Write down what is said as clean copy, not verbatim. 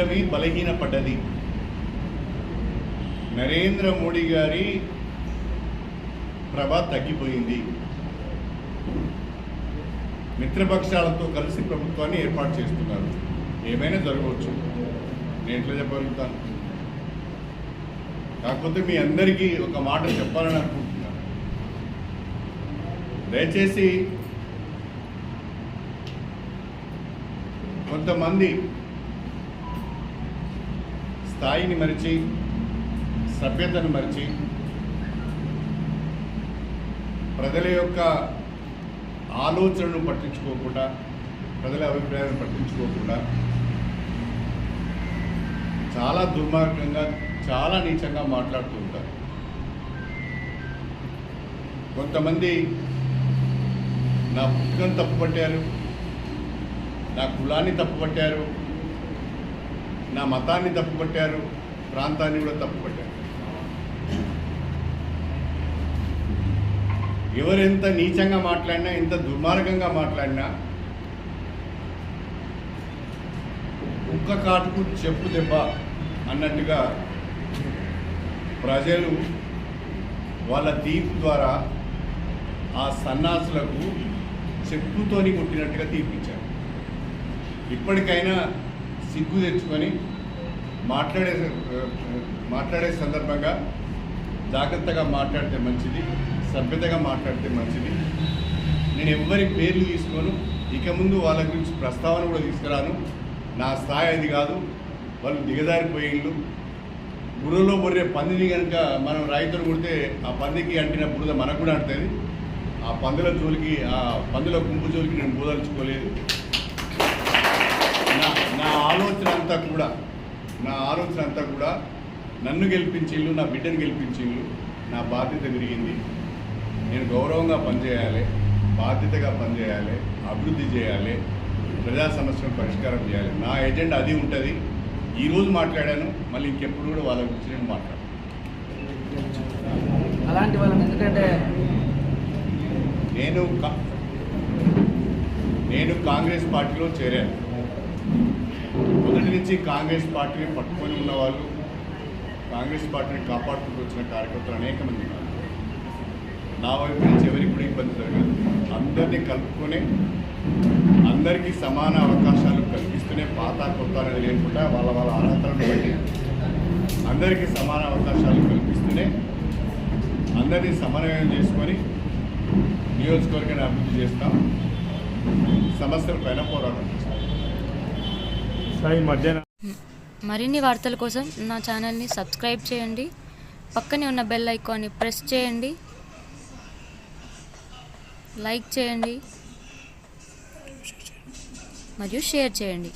కూటమి బలహీనపడ్డది. నరేంద్ర మోడీ గారి ప్రభ తగ్గిపోయింది. మిత్రపక్షాలతో కలిసి ప్రభుత్వాన్ని ఏర్పాటు చేస్తున్నారు. ఏమైనా జరగవచ్చు, నేను ఎట్లా చెప్పగలుగుతాను. కాకపోతే మీ అందరికీ ఒక మాట చెప్పాలని అనుకుంటున్నాను. దయచేసి కొంతమంది స్థాయిని మరిచి, సభ్యతను మరిచి, ప్రజల యొక్క ఆలోచనను పట్టించుకోకుండా, ప్రజల అభిప్రాయాలను పట్టించుకోకుండా చాలా దుర్మార్గంగా, చాలా నీచంగా మాట్లాడుతూ ఉంటారు. కొంతమంది నా పుట్టుకను తప్పుపట్టారు, నా కులాన్ని తప్పుపట్టారు, నా మతాన్ని తప్పుపట్టారు, ప్రాంతాన్ని కూడా తప్పుపట్టారు. ఎవరెంత నీచంగా మాట్లాడినా, ఎంత దుర్మార్గంగా మాట్లాడినా కుక్క కాటుకు చెప్పు దెబ్బ అన్నట్టుగా ప్రజలు వాళ్ళ తీర్పు ద్వారా ఆ సన్నాసులకు చెప్పుతోని కొట్టినట్టుగా తీర్పిచ్చారు. ఇప్పటికైనా సిగ్గు తెచ్చుకొని మాట్లాడే సందర్భంగా జాగ్రత్తగా మాట్లాడితే మంచిది, సభ్యతగా మాట్లాడితే మంచిది. నేను ఎవ్వరి పేర్లు తీసుకోను, ఇక ముందు వాళ్ళ గురించి ప్రస్తావన కూడా తీసుకురాను. నా స్థాయి అది కాదు. వాళ్ళు దిగజారిపోయిళ్ళు. బుర్రలో బొర్రే పందిని కనుక మనం రాయితో కొడితే ఆ పందికి అంటిన బురద మనకు కూడా అంటుంది. ఆ పందుల జోలికి, ఆ పందుల గుంపు జోలికి నేను బోదలుచుకోలేదు. నా ఆలోచన అంతా కూడా నన్ను గెలిపించిళ్ళు, నా బిడ్డను గెలిపించిళ్ళు. నా బాధ్యత పెరిగింది. నేను గౌరవంగా పనిచేయాలి, బాధ్యతగా పనిచేయాలి, అభివృద్ధి చేయాలి, ప్రజా సమస్యలను పరిష్కారం చేయాలి. నా ఎజెండా అది ఉంటుంది. ఈరోజు మాట్లాడాను, మళ్ళీ ఇంకెప్పుడు కూడా వాళ్ళ గురించి నేను మాట్లాడాను. అలాంటి వాళ్ళని ఎందుకంటే నేను కాంగ్రెస్ పార్టీలో చేరాను. మొదటి నుంచి కాంగ్రెస్ పార్టీని పట్టుకొని ఉన్నవాళ్ళు, కాంగ్రెస్ పార్టీని కాపాడుకుంటూ వచ్చిన కార్యకర్తలు అనేక మంది ఉన్నారు. నా వైపు నుంచి ఎవరికి కూడా ఇబ్బంది జరగదు. అందరినీ కలుపుకొని, అందరికీ సమాన అవకాశాలు కల్పిస్తూనే, పాత కొత్త అనేది లేకుండా వాళ్ళ అర్హతలను బట్టి అందరికీ సమాన అవకాశాలు కల్పిస్తూనే, అందరినీ సమన్వయం చేసుకొని నియోజకవర్గాన్ని అభివృద్ధి చేస్తాం. సమస్యల పైన పోరాటం చేస్తాం. మరిన్ని వార్తల కోసం నా ఛానల్ని సబ్స్క్రైబ్ చేయండి. పక్కనే ఉన్న బెల్ ఐకాన్ని ప్రెస్ చేయండి. లైక్ చేయండి మరియు షేర్ చేయండి.